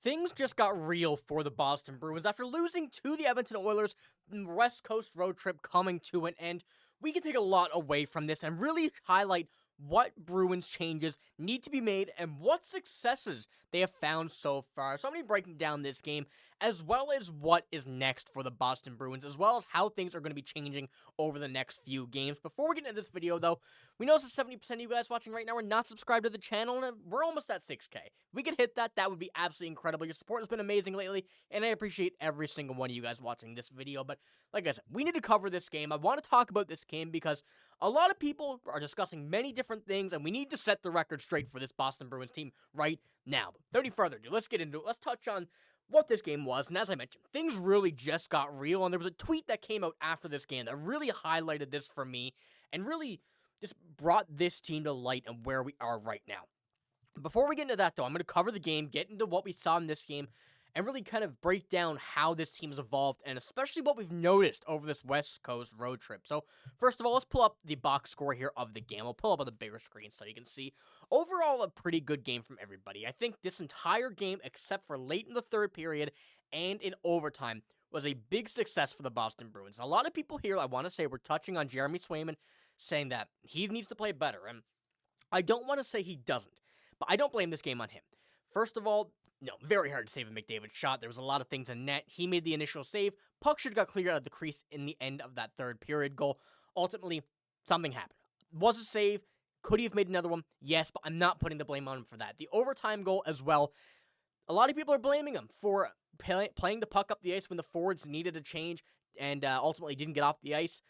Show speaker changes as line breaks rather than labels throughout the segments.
Things just got real for the Boston Bruins after losing to the Edmonton Oilers. The West Coast road trip coming to an end. We can take a lot away from this and really highlight what Bruins changes need to be made and what successes they have found so far. So I'm going to be breaking down this game as well as what is next for the Boston Bruins, as well as how things are going to be changing over the next few games. Before we get into this video, though, we know that 70% of you guys watching right now are not subscribed to the channel, and we're almost at 6K. If we could hit that, that would be absolutely incredible. Your support has been amazing lately, and I appreciate every single one of you guys watching this video. But like I said, we need to cover this game. I want to talk about this game because a lot of people are discussing many different things, and we need to set the record straight for this Boston Bruins team right now. But without any further ado, let's get into it. Let's touch on what this game was, and as I mentioned, things really just got real, and there was a tweet that came out after this game that really highlighted this for me, and really just brought this team to light and where we are right now. Before we get into that, though, I'm going to cover the game, get into what we saw in this game, and really kind of break down how this team has evolved, and especially what we've noticed over this West Coast road trip. So, first of all, let's pull up the box score here of the game. I'll pull up on the bigger screen so you can see. Overall, a pretty good game from everybody. I think this entire game, except for late in the third period and in overtime, was a big success for the Boston Bruins. A lot of people here, I want to say, were touching on Jeremy Swayman, saying that he needs to play better, and I don't want to say he doesn't, but I don't blame this game on him. First of all, very hard to save a McDavid shot. There was a lot of things in net. He made the initial save. Puck should have got cleared out of the crease in the end of that third period goal. Ultimately, something happened. Was a save. Could he have made another one? Yes, but I'm not putting the blame on him for that. The overtime goal as well, a lot of people are blaming him for playing the puck up the ice when the forwards needed a change and ultimately didn't get off the ice.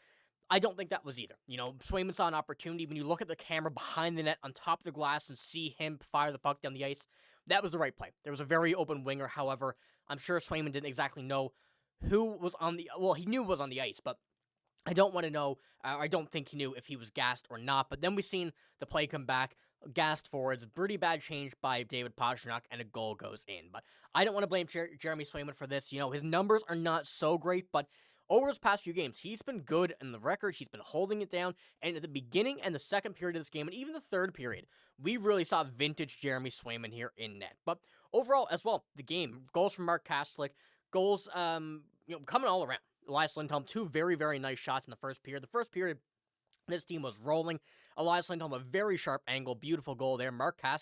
I don't think that was either. Swayman saw an opportunity. When you look at the camera behind the net on top of the glass and see him fire the puck down the ice, that was the right play. There was a very open winger. However, I'm sure Swayman didn't exactly know who was on the... Well, he knew was on the ice, but I don't want to know... I don't think he knew if he was gassed or not. But then we seen the play come back. Gassed forwards. Pretty bad change by David Pastrnak, and a goal goes in. But I don't want to blame Jeremy Swayman for this. His numbers are not so great, but over his past few games, he's been good in the record. He's been holding it down. And at the beginning and the second period of this game, and even the third period, we really saw vintage Jeremy Swayman here in net. But overall, as well, the game, goals from Marchand, goals, coming all around. Elias Lindholm, two very, very nice shots in the first period. The first period, this team was rolling. Elias Lindholm, a very sharp angle, beautiful goal there. Marchand,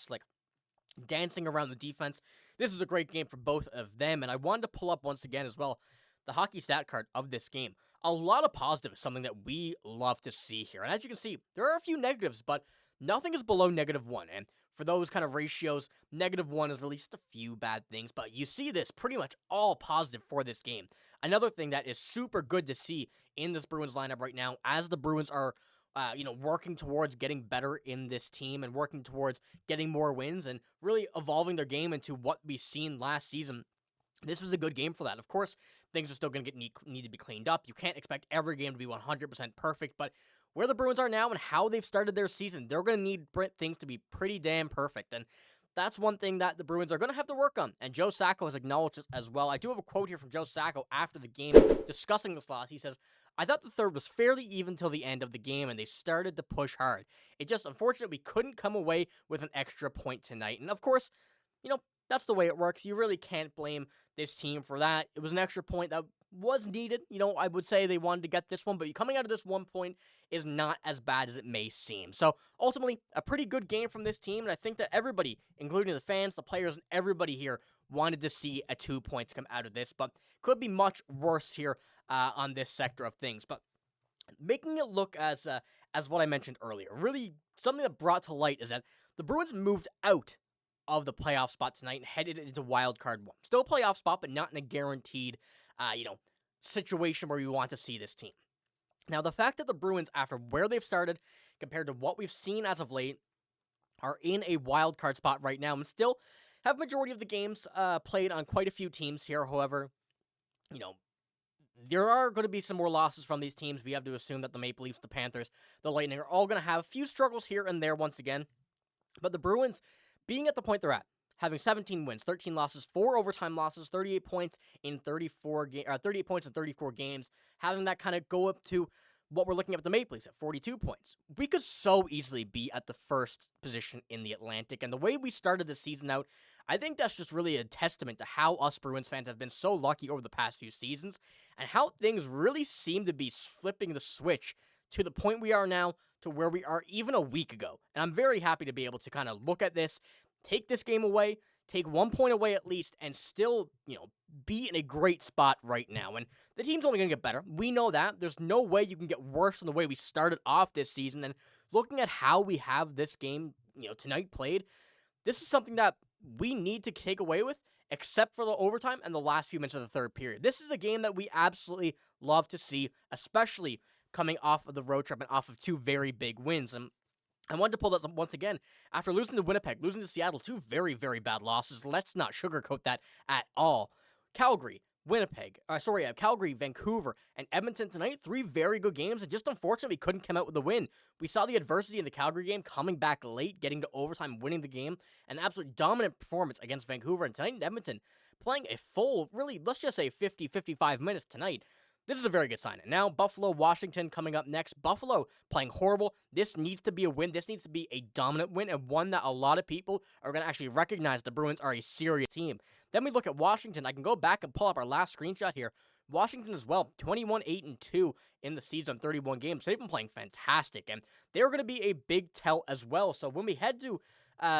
dancing around the defense. This is a great game for both of them, and I wanted to pull up once again as well the hockey stat card of this game. A lot of positives, something that we love to see here. And as you can see, there are a few negatives, but nothing is below -1. And for those kind of ratios, -1 is really just a few bad things. But you see this pretty much all positive for this game. Another thing that is super good to see in this Bruins lineup right now, as the Bruins are working towards getting better in this team and working towards getting more wins and really evolving their game into what we've seen last season. This was a good game for that. Of course, things are still going to need to be cleaned up. You can't expect every game to be 100% perfect, but where the Bruins are now and how they've started their season, they're going to need things to be pretty damn perfect, and that's one thing that the Bruins are going to have to work on, and Joe Sacco has acknowledged this as well. I do have a quote here from Joe Sacco after the game discussing this loss. He says, "I thought the third was fairly even till the end of the game, and they started to push hard. It just unfortunate we couldn't come away with an extra point tonight." And of course, that's the way it works. You really can't blame this team for that. It was an extra point that was needed. I would say they wanted to get this one, but coming out of this 1 point is not as bad as it may seem. So ultimately, a pretty good game from this team, and I think that everybody, including the fans, the players, and everybody here, wanted to see a 2 points come out of this, but could be much worse here on this sector of things. But making it look as what I mentioned earlier, really something that brought to light is that the Bruins moved out of the playoff spot tonight and headed into wild card 1. Still a playoff spot, but not in a guaranteed, situation where we want to see this team. Now, the fact that the Bruins, after where they've started compared to what we've seen as of late, are in a wild card spot right now and still have majority of the games played on quite a few teams here. However, there are going to be some more losses from these teams. We have to assume that the Maple Leafs, the Panthers, the Lightning are all going to have a few struggles here and there once again. But the Bruins, being at the point they're at, having 17 wins, 13 losses, 4 overtime losses, 38 points in 34 games, having that kind of go up to what we're looking at with the Maple Leafs at 42 points. We could so easily be at the first position in the Atlantic, and the way we started the season out, I think that's just really a testament to how us Bruins fans have been so lucky over the past few seasons, and how things really seem to be flipping the switch to the point we are now to where we are even a week ago. And I'm very happy to be able to kind of look at this, take this game away, take 1 point away at least, and still, be in a great spot right now. And the team's only going to get better. We know that. There's no way you can get worse than the way we started off this season. And looking at how we have this game, tonight played, this is something that we need to take away with, except for the overtime and the last few minutes of the third period. This is a game that we absolutely love to see, especially coming off of the road trip and off of 2 very big wins. And I wanted to pull this up once again. After losing to Winnipeg, losing to Seattle, 2 very, very bad losses. Let's not sugarcoat that at all. Calgary, Calgary, Vancouver, and Edmonton tonight, 3 very good games, and just unfortunately couldn't come out with a win. We saw the adversity in the Calgary game, coming back late, getting to overtime, winning the game, an absolute dominant performance against Vancouver, and tonight in Edmonton, playing a full, really, let's just say 50, 55 minutes tonight. This is a very good sign. And now Buffalo, Washington coming up next. Buffalo playing horrible. This needs to be a win. This needs to be a dominant win, and one that a lot of people are going to actually recognize the Bruins are a serious team. Then we look at Washington. I can go back and pull up our last screenshot here. Washington as well, 21-8-2 in the season, 31 games. They've been playing fantastic, and they're going to be a big tell as well. So when we head to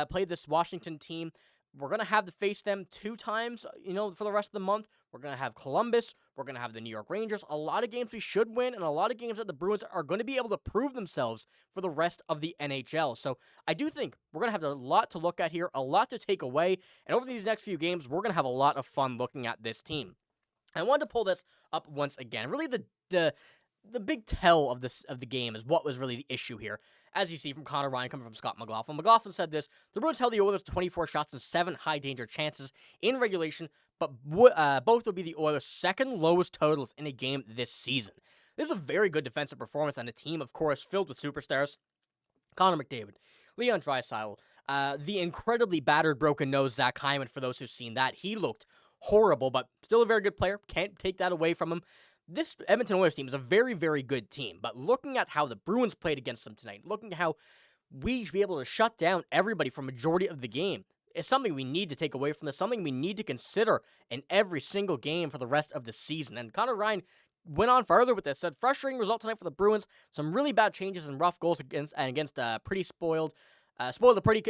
play this Washington team, we're going to have to face them 2 times, for the rest of the month. We're going to have Columbus. We're going to have the New York Rangers. A lot of games we should win, and a lot of games that the Bruins are going to be able to prove themselves for the rest of the NHL. So I do think we're going to have a lot to look at here, a lot to take away, and over these next few games, we're going to have a lot of fun looking at this team. I wanted to pull this up once again. Really, the big tell of the game is what was really the issue here. As you see from Connor Ryan coming from Scott McLaughlin. McLaughlin said this: the Bruins held the Oilers 24 shots and 7 high-danger chances in regulation, but both will be the Oilers' second lowest totals in a game this season. This is a very good defensive performance on a team, of course, filled with superstars. Connor McDavid, Leon Draisaitl, the incredibly battered, broken-nosed Zach Hyman, for those who've seen that. He looked horrible, but still a very good player. Can't take that away from him. This Edmonton Oilers team is a very, very good team, but looking at how the Bruins played against them tonight, looking at how we should be able to shut down everybody for majority of the game, is something we need to take away from this, something we need to consider in every single game for the rest of the season. And Connor Ryan went on further with this, said, frustrating result tonight for the Bruins, some really bad changes and rough goals against pretty spoiled a pretty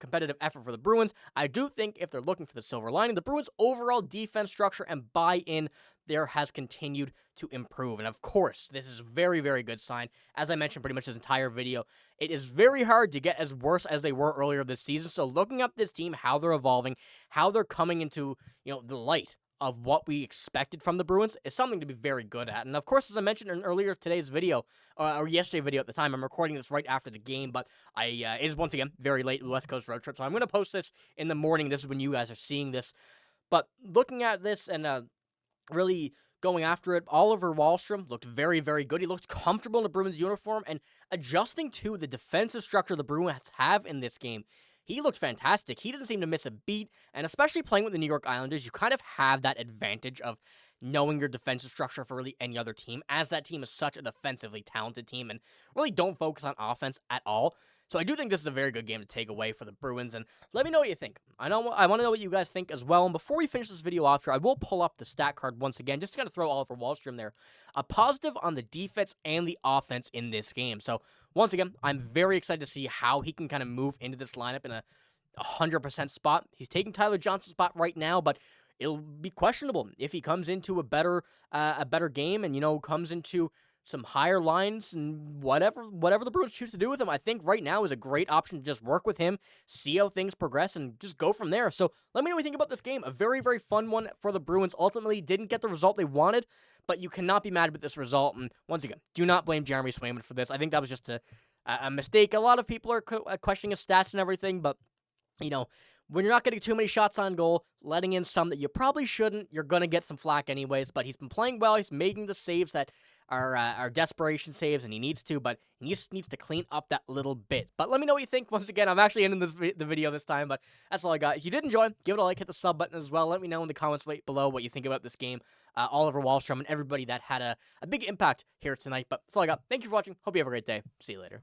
competitive effort for the Bruins. I do think if they're looking for the silver lining, the Bruins' overall defense structure and buy-in there has continued to improve. And of course, this is a very, very good sign. As I mentioned pretty much this entire video, it is very hard to get as worse as they were earlier this season. So looking at this team, how they're evolving, how they're coming into the light of what we expected from the Bruins is something to be very good at. And of course, as I mentioned in earlier today's video, or yesterday's video at the time, I'm recording this right after the game, but it is once again very late West Coast road trip, so I'm going to post this in the morning. This is when you guys are seeing this. But looking at this and really going after it, Oliver Wahlstrom looked very, very good. He looked comfortable in the Bruins uniform, and adjusting to the defensive structure the Bruins have in this game, he looked fantastic. He didn't seem to miss a beat, and especially playing with the New York Islanders, you kind of have that advantage of knowing your defensive structure for really any other team, as that team is such a defensively talented team and really don't focus on offense at all. So I do think this is a very good game to take away for the Bruins, and let me know what you think. I want to know what you guys think as well, and before we finish this video off here, I will pull up the stat card once again, just to kind of throw Oliver Wahlstrom there. A positive on the defense and the offense in this game. So once again, I'm very excited to see how he can kind of move into this lineup in a 100% spot. He's taking Tyler Johnson's spot right now, but it'll be questionable if he comes into a better game and, comes into some higher lines and whatever the Bruins choose to do with him. I think right now is a great option to just work with him, see how things progress, and just go from there. So let me know what you think about this game. A very, very fun one for the Bruins. Ultimately didn't get the result they wanted, but you cannot be mad with this result. And once again, do not blame Jeremy Swayman for this. I think that was just a mistake. A lot of people are questioning his stats and everything, but when you're not getting too many shots on goal, letting in some that you probably shouldn't, you're going to get some flack anyways. But he's been playing well. He's making the saves that are desperation saves, and he needs to, but he just needs to clean up that little bit. But let me know what you think. Once again, I'm actually ending the video this time, but that's all I got. If you did enjoy, give it a like, hit the sub button as well. Let me know in the comments below what you think about this game. Oliver Wahlstrom and everybody that had a big impact here tonight. But that's all I got. Thank you for watching. Hope you have a great day. See you later.